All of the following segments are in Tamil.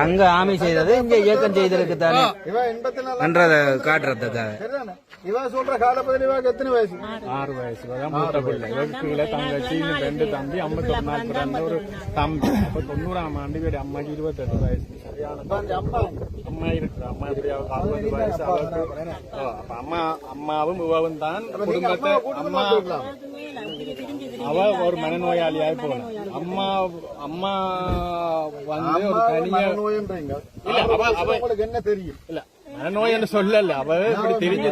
அங்க ஆமை செய்தது இங்க இயக்கம் செய்திருக்கு தானே காட்டுறதுக்காக. இவ சொல்ற காலப்பதில் இவாக்கு எத்தனை வயசு? 6 வயசு. மூத்த பிள்ளை கீழே தங்கச்சி 2 தம்பி 51 பிறந்த ஒரு தம்பி. 90ஆம் ஆண்டு பேர் அம்மாக்கு 28 வயசு. அம்மா இருக்கு. அம்மா எப்படியாவது 60 வயசு. அம்மாவும் இவவும் தான் குடும்பத்தை. அவ ஒரு மனநோயாளியாய் போன அம்மா வந்து ஒரு தனியா இல்ல. அவளுக்கு என்ன தெரியும்? இல்ல மனநோய் என்று சொல்லல. அவ இப்படி தெரிஞ்சு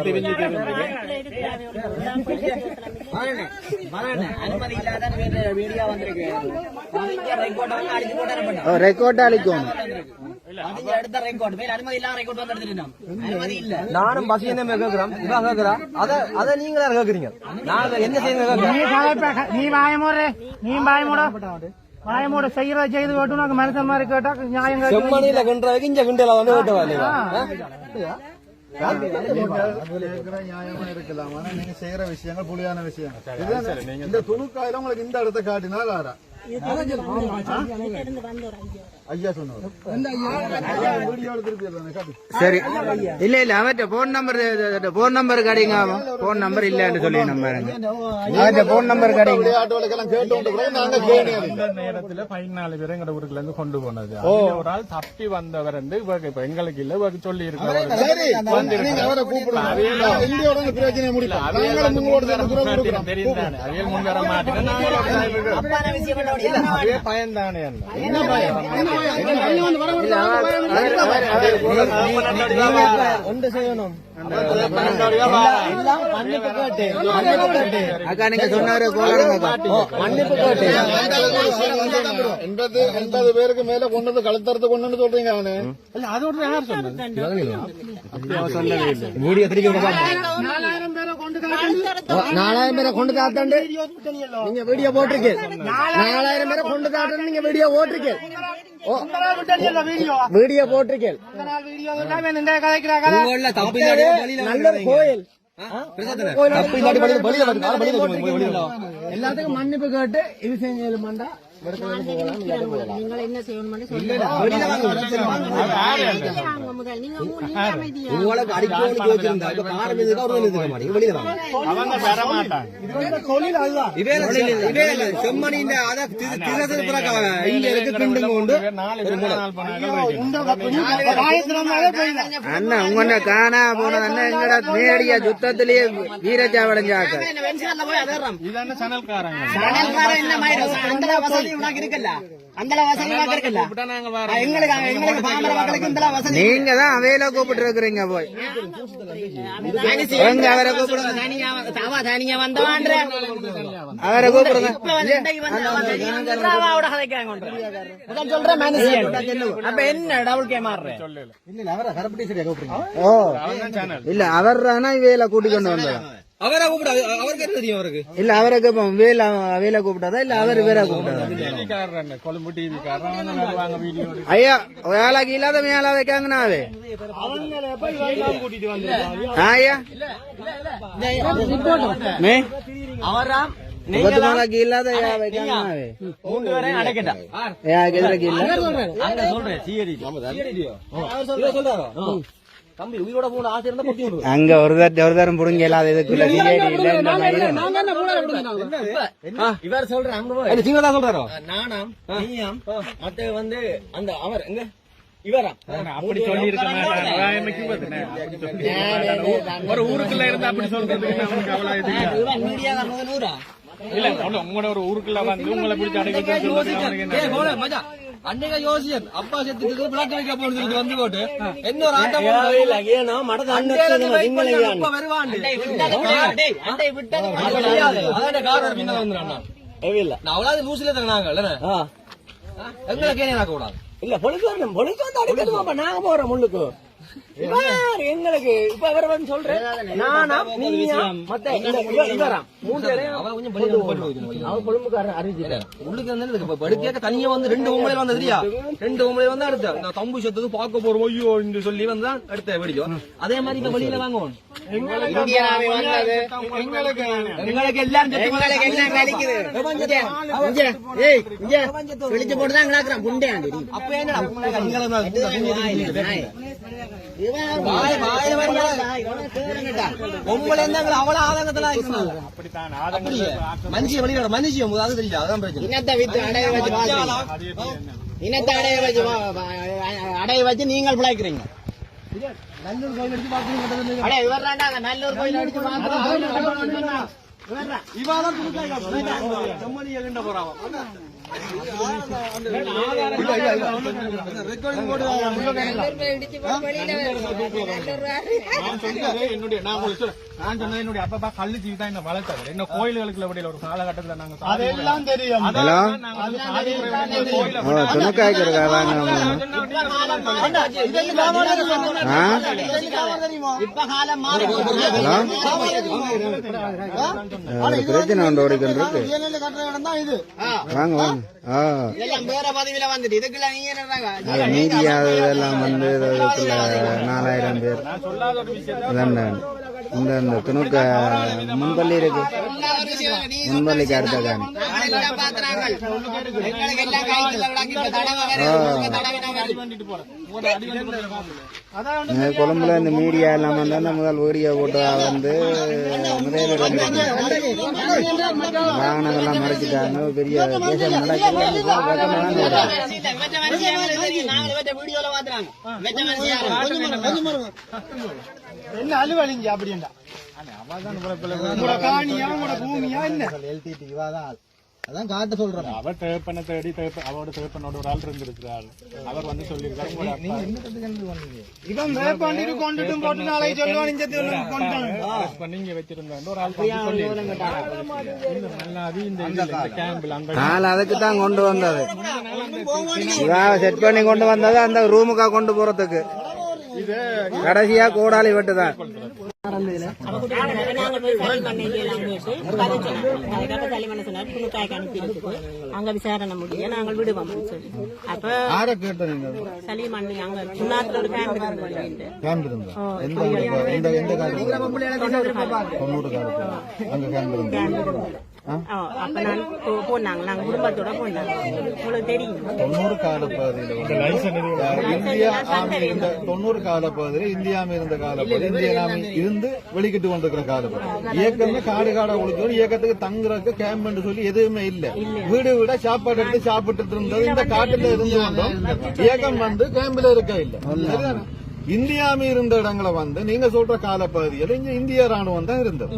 ரெக்கார்ட் அளிக்கும். நானும் பஸ் என்ன கேட்கிறோம். அதை நீங்களா கேட்கறீங்க. நாங்க என்ன செய்யணும்? நீ வாயமோட செய்து கேட்டு நாங்க மனுஷன் மாதிரி கேட்டா நியாயம் செம்மணியில கிண்டுறதுக்கு இங்க கிண்டல வந்து கேட்டவா இல்லையா? நியாயமா இருக்கலாம். ஆனா நீங்க செய்யற விஷயங்கள் புலியான விஷயம். இந்த துணுக்காயில உங்களுக்கு இந்த இடத்த காட்டினால் ஆறா ஐயா சொன்னாரு. சரி இல்ல அவற்ற போன் நம்பர் கடைங்க. போன் நம்பர் இல்லன்னு சொல்லி நம்ம போன் நம்பர் கடைங்க. நேரத்துல 14 பேர் எங்க ஊருக்குல இருந்து கொண்டு போனது. ஒரு ஆள் தப்பி வந்தவர் இப்ப எங்களுக்கு இல்ல சொல்லி இருக்காரு. முன் வர மாட்டேன் பயன்தானே. ஒன்று செய்யணும். அக்கா நீங்க சொன்னாரு மன்னிப்பு கேட்டு 80 பேருக்கு மேல கொண்டு கழுத்தறத்து கொண்டு சொல்றீங்க. அவனு அதோட யார் சொன்னது? நாலாயிரம் பேரை கொண்டு காத்தாண்டு நீங்க வீடியோ போட்டிருக்கீங்க. 4000 பேரை கொண்டு காட்டு நீங்க வீடியோ போட்டிருக்கீங்க. வீடியோ போட்டிருக்கேன். நல்ல கோயில் எல்லாத்துக்கும் மன்னிப்பு கேட்டு இது செஞ்சா நீங்கள் என்ன செய்யணும்? செம்மணி அண்ணா உங்க காணா போனது அண்ணா எங்கடா நேரடியா யுத்தத்திலேயே வீரச்சாவடைஞ்சாக்க நீங்க தான் அவையில கூப்பிட்டு இருக்கிறீங்க. போய் அவரை கூப்பிடுங்க. இல்ல அவர் இவையில கூட்டிக் கொண்டு வந்தா அவரை கூப்பிடாது. அவருக்கு என்ன தெரியும்? அவருக்கு இல்ல அவரை கேட்போம். வேலை கூப்பிட்டாதா இல்ல அவர் வேற கூப்பிட்டாதா? ஐயா வேலைக்கு இல்லாத மேல வைக்காங்கன்னாவே ஐயா அவராம் நாளைக்கு இல்லாத வைக்காங்கன்னாவே அங்க ஒரு தரம் புடுங்க இல்லாத இதுக்குள்ள இவர் சொல்றாரோ நானாம் நீயாம் மத்த வந்து அந்த அவர் எங்க இவரா அப்படி சொல்லி இருக்க ஒரு ஊருக்குள்ள இருந்தா அப்படி சொல்றது இல்ல உங்களோட ஒரு ஊருக்குள்ள வந்து உங்களை பிடிச்ச அடைக்க அன்னைக்கு யோசியன் அப்பா செத்துக்கு பிளாக் வைக்க போனது வந்து போட்டு இன்னொரு ஆட்டம் அவ்வளவு லூசில தராங்க எங்களுக்கு கூடாது இல்ல பொழுது வந்து அடிக்கணுமாப்பா நாங்க போறோம் முள்ளுக்கு எங்களுக்கு இப்ப அவர் வந்து சொல்றேன் நானா நீயா மத்த இவரா 3 பேரையும் அவ கொஞ்சம் அவ கொழும்புக்காரர் அறிவிச்சிட்டார் உள்ளுக்கு வந்து படுக்கையாக தனியா வந்து 2 உங்களை வந்து தெரியா 2 உங்களை வந்து அடுத்த நான் தம்பு சத்துக்கு பார்க்க போறோம் ஐயோ என்று சொல்லி வந்து அடுத்த வெடிக்கும் அதே மாதிரி இப்ப வெளியில வாங்குவோம் எங்களுக்கு எல்லாம் வெளிச்சு போட்டுதான் கிடக்குறான் புண்டே அப்ப உங்களை அவ்வளவு ஆதங்கத்துல மனுஷிய வெளியிட மனுஷியம் அது தெரியல அதான் பிரச்சனை இனத்தை அடைய வச்சு நீங்கள் பிழைக்கிறீங்க நல்லூர் கோயில் அடிச்சு பாக்குறீங்க நல்லூர் கோயில் அடிச்சு இவாதான் செம்மணி போறாங்க என்னுடைய அப்பா கல்லு ஜீவி தான் என்ன வளர்த்தாரு என்ன கோயில்களுக்கு இடையில ஒரு காலகட்டத்தில் நாங்க அதெல்லாம் தெரியும் பிரச்சனை உண்டு ஓடிக்கிட்டு வாங்க வாங்க மீடியா இதெல்லாம் வந்து 4000 பேர் இந்த துணுக்க முன்பள்ளி இருக்கு முன்பள்ளிக்கு அடுத்த காணி கொழும்புல இந்த மீடியா எல்லாம் வந்து அந்த முதல் வீடியோ போட்டு வந்து வாகனங்கள்லாம் மறைச்சிட்டாங்க பெரிய தேசம் என்ன அலுவலிங்க அப்படின்னா காணியா பூமியா என்ன அதான் காட்ட சொல்றேன் அவர் தேப்பனை தேடி அவரோட தேப்பனோட ஒரு ஆள் இருந்திருக்கிறார் அவர் வந்து சொல்லியிருக்காரு இவன் வேப்பாண்டிட்டு கொண்டுட்டும் போட்டு நாளை சொல்லுவான் நீங்க வச்சிருந்த ஒரு ஆள் அதுக்கு தான் கொண்டு வந்தது செட் பண்ணி கொண்டு வந்தது அந்த ரூமுக்கா கொண்டு போறதுக்கு கடைசியா கோடாலி வெட்டுதான் அங்க விசாரணை முடிய நாங்கள் விடுவோம் சொல்லி அப்ப சலீமன் அங்க சுண்ணாத்துல ஒரு கேம்ப் அப்ப நான் போனாங்க நாங்க குடும்பத்தோட போனாங்க உங்களுக்கு தெரியும் 90 காலப்பகுதியில் இந்தியாம இருந்த காலப்பகுதி இந்தியாம இருந்து வெளிக்கிட்டு கொண்டிருக்கிற காலப்பகுதி இயக்கம் காடு காடா ஒழிக்கணும் இயக்கத்துக்கு தங்குறதுக்கு கேம்ப் சொல்லி எதுவுமே இல்ல வீடு வீட சாப்பாடு எடுத்து சாப்பிட்டு இருந்தது இந்த காட்டுல இருந்து வந்தோம் இயக்கம் வந்து கேம்ப்ல இருக்க இல்ல இந்தியாம இருந்த இடங்களை வந்து நீங்க சொல்ற காலப்பகுதியில் இங்க இந்திய ராணுவம் தான் இருந்தது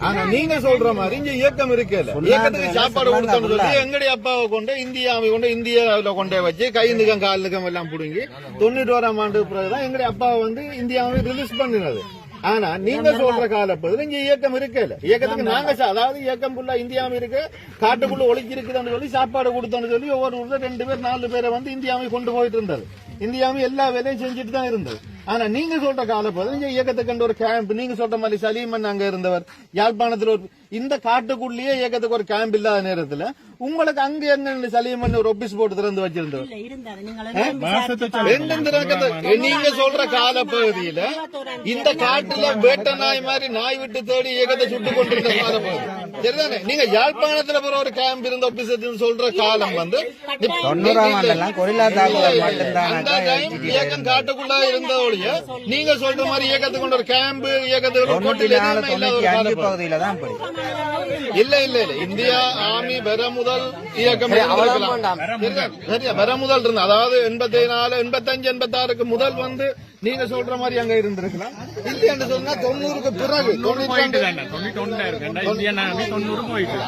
ஆனா நீங்க சொல்ற மாதிரி இங்க இயக்கம் இருக்கல இயக்கத்துக்கு சாப்பாடு கொடுத்தோம்னு சொல்லி எங்களுடைய அப்பாவை கொண்டு இந்தியாவை கொண்டு இந்தியாவில கொண்டே வச்சு கைந்துக்கம் காலுக்கம் எல்லாம் புடுங்கி 91ஆம் ஆண்டு பிறகுதான் எங்களுடைய அப்பாவை வந்து இந்தியாவை ரிலீஸ் பண்ணினது ஆனா நீங்க சொல்ற காலப்பகுதியில் இங்க இயக்கம் இருக்கல இயக்கத்துக்கு நாங்க அதாவது இயக்கம் ஃபுல்லா இந்தியாவும் இருக்கு காட்டுக்குள்ள ஒளிச்சு இருக்குதுன்னு சொல்லி சாப்பாடு கொடுத்தோன்னு சொல்லி ஒவ்வொரு ஊர்ல 2 பேர் 4 பேரை வந்து இந்தியாவை கொண்டு போயிட்டு இருந்தது இந்தியாவும் எல்லா வேலையும் செஞ்சுட்டு தான் இருந்தது ஆனா நீங்க சொல்ற காலப்பகுதியில் இயக்கத்துக்கு கண்டு ஒரு கேம்ப் நீங்க சொல்ற மாதிரி சலீமன் அங்க இருந்தவர் யாழ்ப்பாணத்துல ஒரு இந்த காட்டுக்குள்ளேயே இயக்கத்துக்கு ஒரு கேம்ப் இல்லாத நேரத்துல உங்களுக்கு அங்க என்ன சலீமன் ஒரு ஆபீஸ் போட்டு திறந்து வச்சிருந்தவர் நீங்க சொல்ற காலப்பகுதியில இந்த காட்டுல வேட்ட நாய் மாதிரி நாய் விட்டு தேடி இயக்கத்தை சுட்டு கொண்டிருந்த காலப்பகுதி சரிதானே நீங்க யாழ்ப்பாணத்துல போற ஒரு கேம்ப் இருந்த ஆபீஸ் சொல்ற காலம் வந்து இயக்கம் காட்டுக்குள்ள இருந்ததோடைய நீங்க சொல்ற மாதிரி இயக்கத்துக்கு கொண்ட ஒரு கேம்ப் இயக்கத்துக்கு இல்ல இல்ல இல்ல இந்தியா ஆர்மி பெற முதல் இயக்கம் பெற முதல் இருந்த அதாவது 84 85 86 முதல் வந்து நீங்க சொல்ற மாதிரி அங்க இருந்திருக்கலாம் இல்ல என்று சொன்னா 90க்கு பிறகு 90 போயிட்டு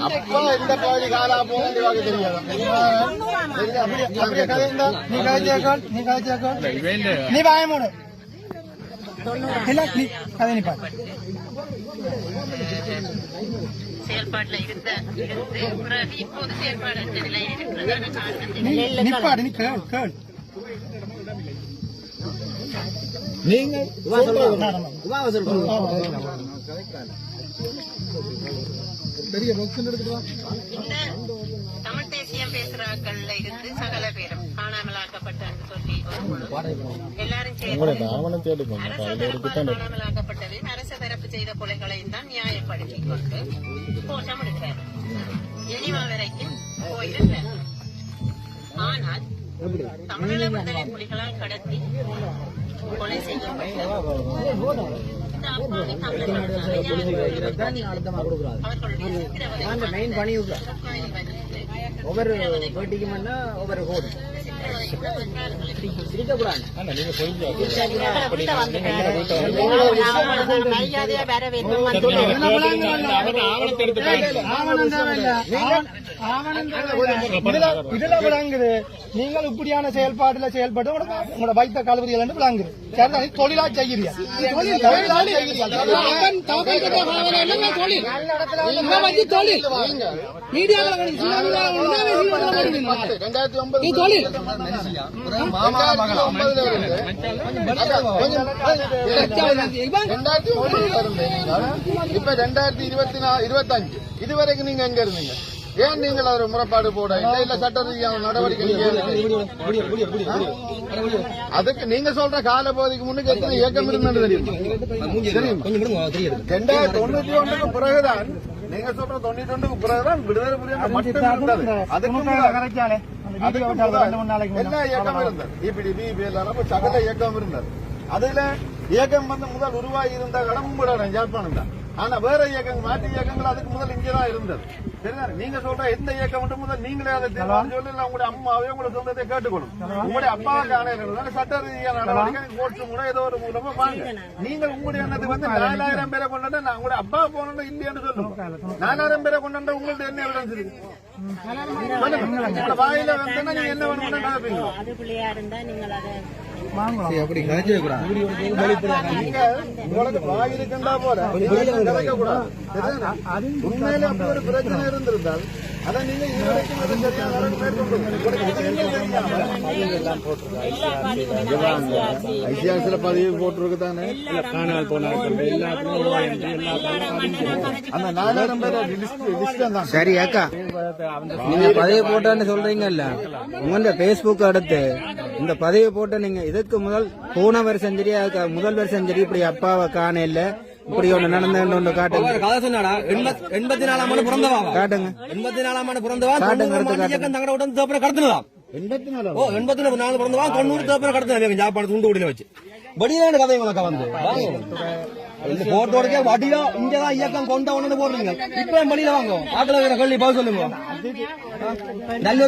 அப்ப இந்த பகுதி காலா போக தெரியாது நீ பயமோடு இல்ல நீ கதை நீ பாரு செயல்பாட்டில் இருந்த இப்போது செயல்பாடு நிப்பாடு நீ கேள் நீங்க பெரிய பொக்ஸ் எடுத்துக்கலாம். தமிழ் தேசியம் பேசுறாக்கள்ல இருந்து சகல பேரும் காணாமலாக்கப்பட்டன்னு சொல்லி எல்லாரும் சேர்ந்து காணாமலாக்கப்பட்டது அரச தரப்பு செய்த கொலைகளையும் தான் நியாயப்படுத்தி கொண்டு கோஷம் எடுக்கிறார். இனிவா வரைக்கும் போயிருந்தார். ஆனால் தமிழீழ விடுதலை புலிகளால் கடத்தி கொலை செய்யப்பட்ட இந்த அப்பாவி ஒவ்வொரு பேட்டிக்கு முன்னா ஒவ்வொரு கோடு இதுல விளங்குது. நீங்கள் இப்படியான செயல்பாடுல செயல்பட்டு உங்களோட வைத்த கல்விகள் விளங்குது. தொழிலா செய்கிறீங்க. இப்ப 2025 இதுவரைக்கும் நீங்க எங்க இருந்தீங்க? ஏன் நீங்கள் ஒரு முறைப்பாடு போட இல்ல சட்ட ரீதியான நடவடிக்கை? அதுக்கு நீங்க சொல்ற கால பகுதிக்கு முன்னுக்கு எத்தனை இயக்கம் இருந்தது தெரியும்? 2091 பிறகுதான் நீங்க சொல்ற 91 பிறகுதான் விடுதலை புலிகள் மட்டும் இருந்தது. அதுக்கு எல்லா இயக்கம் இருந்தது. இபிடி பிபிஎல் சகல இயக்கம் இருந்தது. அதுல இயக்கம் வந்து முதல் உருவாகி இருந்த இடமும் கூட யாழ்ப்பாணம் தான். ஆனா வேற இயக்கங்கள் மாற்று இயக்கங்கள் அதுக்கு முதல் இங்கதான் இருந்தது. சரிதான். நீங்க சொல்ற எந்த இயக்கம் மட்டும் முதல் நீங்களே அதை சொல்லி உங்களுடைய அம்மாவே உங்களை சொந்தத்தை கேட்டுக்கணும். உங்களுடைய அப்பாவுக்கு ஆணையம் சட்ட ரீதியான நடவடிக்கை கோர்ட்டு கூட ஏதோ ஒரு மூலமா வாங்க. நீங்கள் உங்களுடைய எண்ணத்துக்கு வந்து 4000 பேரை கொண்டு நான் உங்களுடைய அப்பா போனோம் இல்லையான்னு சொல்லுங்க. 4000 பேரை கொண்டு உங்கள்ட்ட என்ன எவிடன்ஸ் இருக்கு? வாயில வந்து நீங்க என்ன வேணும்னு நினைப்பீங்க? உங்களுக்கு வாய் இருக்கா போல உண்மையில அப்படி ஒரு பிரச்சனை இருந்திருந்தால் அதை நீங்க ஐசிஆர்சில பதிவு போட்டிருக்கு தானே. காணால் போனார்கள் அந்த 4000 பேர் லிஸ்ட் தான். சரி அக்கா, நீங்க பதிவு போட்டான்னு சொல்றீங்கல்ல, உங்க பேஸ்புக் அடுத்து இந்த பதிவு போட்ட நீங்க இதுக்கு போன வருஷம் சரி முதல் வருஷம் சரி இப்படி அப்பாவை காண இல்ல இப்படி ஒண்ணு நடந்து காட்டுங்க. கதை சொன்னாடா 84ஆம் ஆண்டு பிறந்தவா காட்டுங்க. 84ஆம் ஆண்டு பிறந்தவா காட்டுங்க. தங்கட உடனே தேப்பரை கடத்தினதா. 84 பிறந்தவா 90 தேப்பரை கடத்தினா ஜாப்பாடு துண்டு உடனே வச்சு வடியான கதை வந்து போட்டோட வடியா இங்கதான் இயக்கம் கொண்ட உடனே போடுறீங்க. இப்ப வெளியில வாங்க ஆக்கல வேற கல்வி பாவ சொல்லுங்க. நல்ல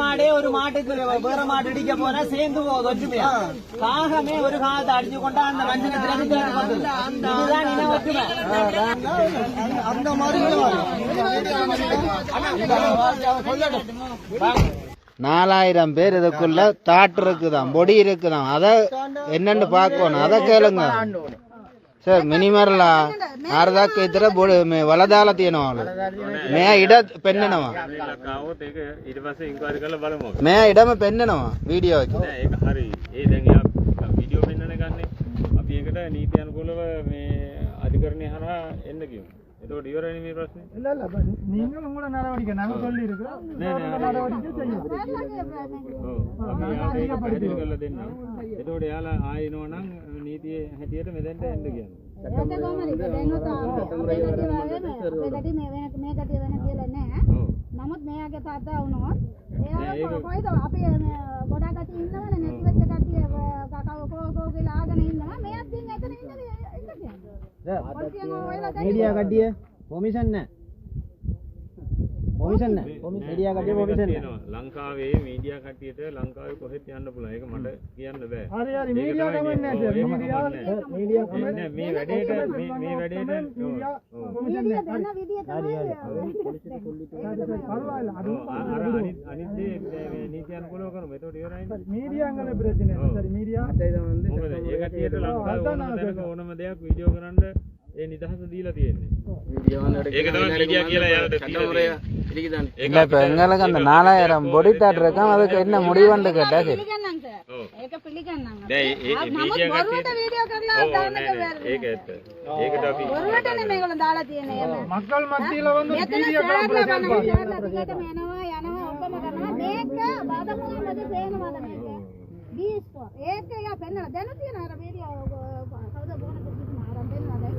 மாடே ஒரு மாட்டுக்கு வேற மாட்டு இடிக்க போனா சேர்ந்து போகுது ஒற்றுமையா. காகமே ஒரு காலத்தை அடிச்சு கொண்டா அந்த மஞ்சள் அந்த மாதிரி 4000 பேர் இதுக்குள்ள தாட்டு இருக்குதான், பொடி இருக்குதான். அத என்னன்னு பாக்கணும், அத கேளுங்க சார். மினிமர்லா அர்தாக்கு ಇತರ ವಲದಾಲ තියෙනවා මෙයා ඉඩ පෙන්නනවා. මෙයා ඉඩම පෙන්නනවා වීඩියෝ එකේ. ඒක හරි. ඒ දැන් යා වීඩියෝ පෙන්නන ගන්නේ. අපි ඒකට නීති අනුකූලව මේ අධිකරණය හරහා එන්න කියමු. එතකොට ඉවරයි මේ ප්‍රශ්නේ. இல்ல நீங்களும் உங்களோட நடவடிக்கை நாங்க சொல்லி இருக்கோம். நடவடிக்கை செய்யும். අපි යාට පැහැදිලි කරලා දෙන්නම්. එතකොට යාලා ආයෙනෝ නම් නීතියේ හැටියට මෙතෙන්ට එන්න කියන්නේ. නමුත් මෙයාගේ තාත්තා වුණොත් එයා කොයිද අපි ගොඩක් කටි ඉන්නවනේ නැති වෙච්ච කට්ටිය කකව කෝ කියලා ආගෙන ඉන්නවා. මෙයාත් ඉන්න එතන ඉන්නේ மீடியா கட்டிய කොමිෂන් නැහැ. කොමිෂන් නැහැ. மீடியா කටිය කොමිෂන් නැහැ. ලංකාවේ මීඩියා කට්ටියට ලංකාවේ කොහෙත් යන්න පුළුවන්. ඒක මට කියන්න බෑ. හරි මීඩියා කමෙන් නැහැ. මීඩියා කමෙන් මේ වැඩේට කොමිෂන් නැහැ. අනිත් දේ නීති අනුකූලව කරමු. එතකොට ඉවරයි. மீடியா අංගල ප්‍රශ්නේ. සරි மீடியா මොකද ඒ කට්ටියට ලංකාවේ ඕනම දෙයක් වීඩියෝ කරන්න ඒ නිදහස දීලා තියෙන්නේ. ඒක තමයි මීඩියා කියලා යාළුවෝ දීලා තියෙන්නේ. இல்ல இப்ப எங்களுக்கு அந்த 4000 பொடி தாட் இருக்கான் அதுக்கு என்ன முடிவுன்னு கேட்டா சரி පිළිගන්නම් සර්. ඒක පිළිගන්නම්. දැන් ඒ මීඩියා බොරුවට වීඩියෝ කරලා දාන්න එක වැරදි. ඒක ඇත්ත. ඒකට අපි බොරුවටනේ මේගොල්ලෝ දාලා තියෙන්නේ. மக்கள் மத்தியில வந்து මෙතන සරලා බලන්න දිගටම යනවා ඔක්කොම කරනවා මේක බාදමුගමද පේනවද මේක බීස්කෝ ඒක යා පෙන්නලා දැන තියෙන අර වීඩියෝ කවුද බෝන කිසිම ආරම්භ වෙනවා දැන්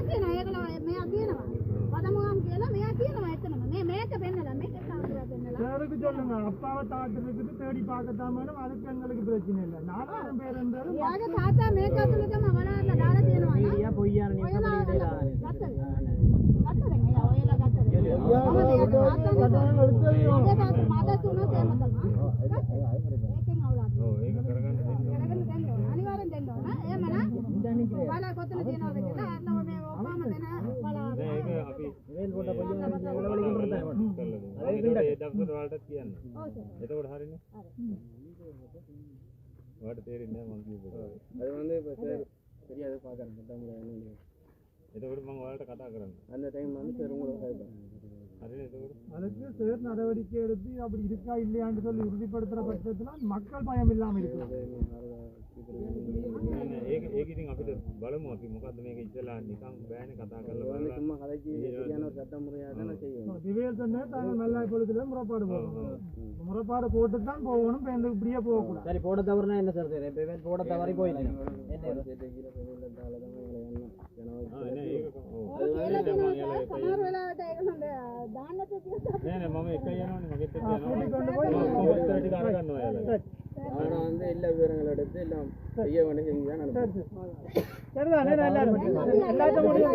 තියෙන ඒකලා මෙයා කියනවා බාදමුගම කියලා මෙයා කියනවා එතනම මේක පෙන්නලා මේක කවුරුද පෙන්නලා யாருக்கு சொல்லுங்க அப்பாவை தாட்டுறதுக்கு தேடி பார்க்கத்தான் வேணும் அதுக்கு எங்களுக்கு பிரச்சனை இல்லை 4000 பேர் இருந்தாலும் යාගේ තාත්තා මේක අතුලටම වලාරලා දාලා තියෙනවා නේ ඊයා පොయ్యాන නිකම් පිළිදේලා දවසට වලට කියන්න. එතකොට හරිනේ. ඔයාලට තේරෙන්නේ නැහැ මම කියපුවා. அது வந்து சார் சரியா பாக்குறேன் தமிழ்ல. එතකොට මම ඔයාලට කතා කරන්න. அந்த டைம் வந்து சார் உங்களுக்கு ஹெல்ப். හරිනේ එතකොට. அதுக்கு சார் நடவடிக்கை எடுத்து அப்படி இருக்கா இல்லையான்னு சொல்லி உறுதிப்படுத்துற பட்சத்துல மக்கள் பயம் இல்லாம இருக்கும். ඒක ඉතින් අපිට බලමු අපි මොකද්ද මේක ඉස්සලා නිකන් බෑනේ කතා කරලා බලන්න. சும்மா கதைக்கு சரியான ஒரு சட்ட முறையா தான் செய்யணும். திவேல் சொன்னா தாங்க மெல்லாய் பொழுதுல முறைப்பாடு போடணும். முறைப்பாடு போட்டு தான் போகணும் பேருந்து இப்படியே போக கூடாது. சரி போட தவறுனா என்ன சார் செய்யணும் இப்போ போட தவறி போயிடுங்க என்ன සමහර වෙලාවට ඒක හොඳ දාන්න තියෙනවා නෑ මම එක යනවනේ මගෙත් එක්ක යනවා ටික අරගන්නවා යාළුවා ஆனா வந்து எல்லா விவரங்களும் எடுத்து எல்லாம் செய்ய வேண்டிய செஞ்சு தான்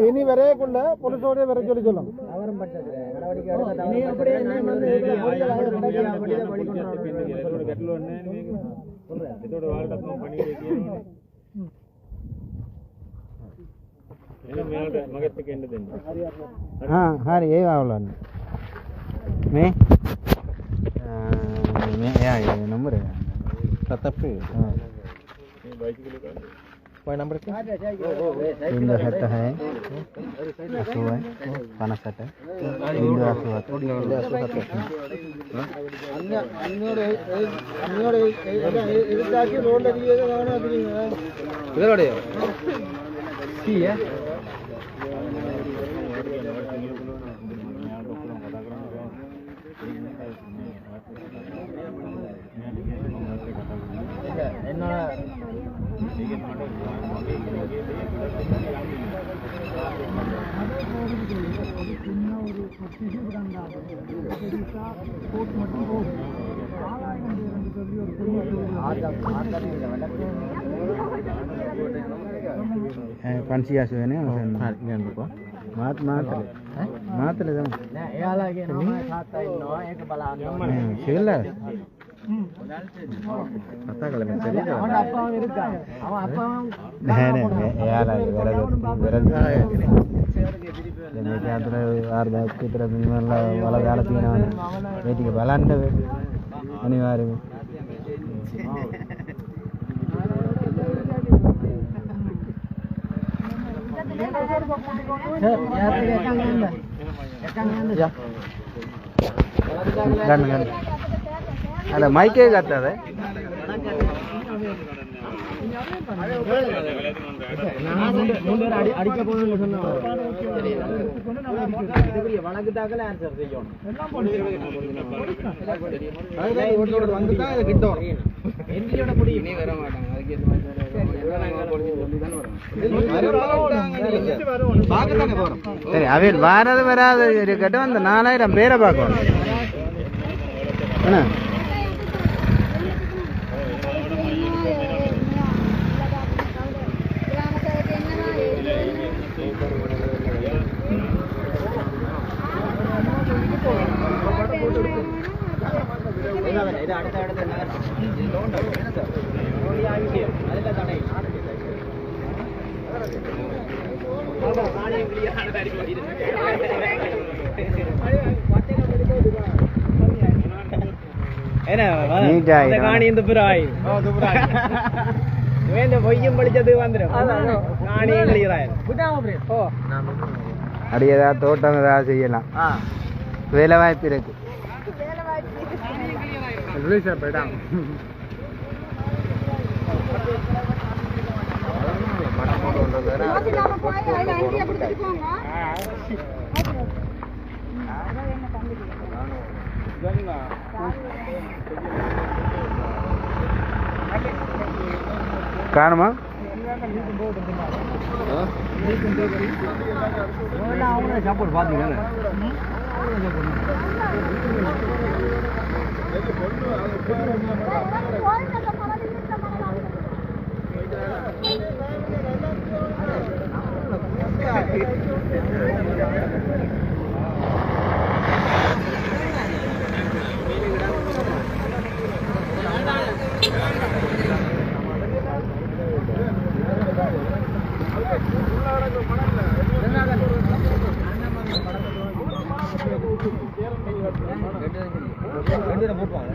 இனி வரையக்குள்ள பொலிசோட வர சொல்லி சொல்லும் அவரும் பட்டது நடவடிக்கை எடுக்க இனி அப்படியே என்ன வந்து கட்டல ஒண்ணே நீங்க சொல்றேன் இதோட வாழ்க்கை பண்ணி கேக்குறீங்க என்ன மேல மகத்து கேண்டு දෙන්න හරි ඒ වවලන්න මේ එයා නම්බර තත්ප්‍රේ මේ බයිසිකල් එක කොයි නම්බර එක 076 57 அன்னோட இதுதாக்கி ரோட்ல ஏதோ காணோம் அப்படிங்க இதோடயோ சீயா පන්සියාසු වෙන මාතල මාතල දම නෑ එයාලාගේ නම තාත්තා ඉන්නවා ඒක බලන්න සිල්ල කතා කළා මම සරියද அவன் அப்பாவும் இருக்கான் அவன் அப்பாவும் නෑ නෑ එයාලා වැරදි දැන් මේක අතර ආර්ධයක් විතර මිනිමල්ලා වල දාලා තියෙනවානේ මේ ටික බලන්න අනිවාර්යයෙන්ම ගන්න අර මයික් එක ගත්තද அடிக்க போகணும்னு சொன்னாங்க வணக்கத்தாக்கல ஆன்சர் செய்யணும் வந்துட்டா இதை கிட்டோம் எந்திரியோட முடியும் நீ வர மாட்டாங்க அதுக்கு சரி அவையில் வாரது வராது இருக்கட்டும் அந்த 4000 பேரை பார்க்கணும் என்ன இது அடுத்த அதில் தடை நீட்டாக காணி இந்த பிராய் பொய்யும் படிச்சது வந்துடும் நானே கிளியராயிரும் ஓ அப்படி ஏதாவது தோட்டம் ஏதாவது செய்யலாம் வேலை வாய்ப்பு இருக்கு யோசிக்காம போய் அதுல அண்டியை கொடுத்துட்டு போங்க. காணுமா சாப்பாடு பாத்தீங்கன்னா போட்டுவாங்க